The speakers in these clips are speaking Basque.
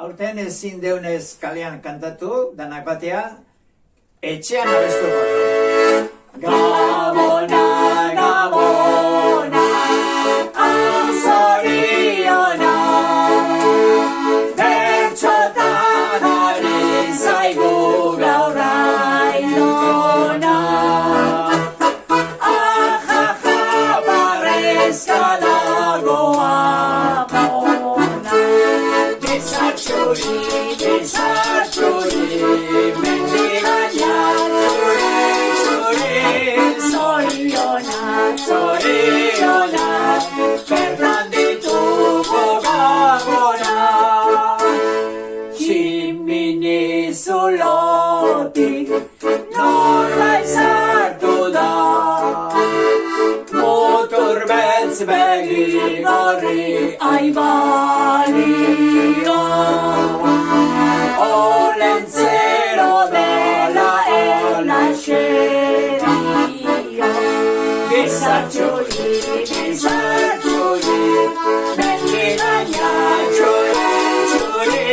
Aurten ezin deunez kalean kantatu, danak batea, etxean abestuko. Gabona, Gabona, azoriona, bertxotan ari zaigu gaur ailona. Ajaja, barrezka dagoa mona, bizartxuri, mendigaina, zoriona, bertan ditugu Gabona. Tximini zulotik nola izartu da, mutur beltz begi gorri aibalio. Olentzero dela enaxerio, bizartxuri, mendigaina txuri,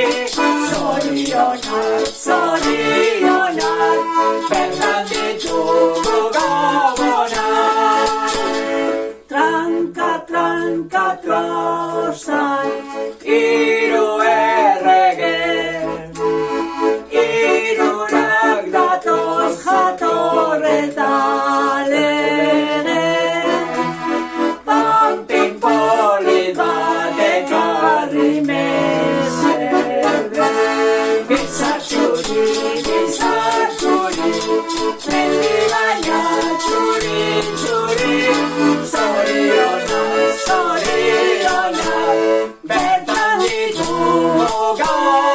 zoriona, bertan ditugu Gabona. Tranka, trozan, hiru errege, hirurak datoz jatorreta lege. Pampin polit bat ekarri mesede, bizartxuri, mendigaina txuri, zoriona, bertan ditugu Gabona.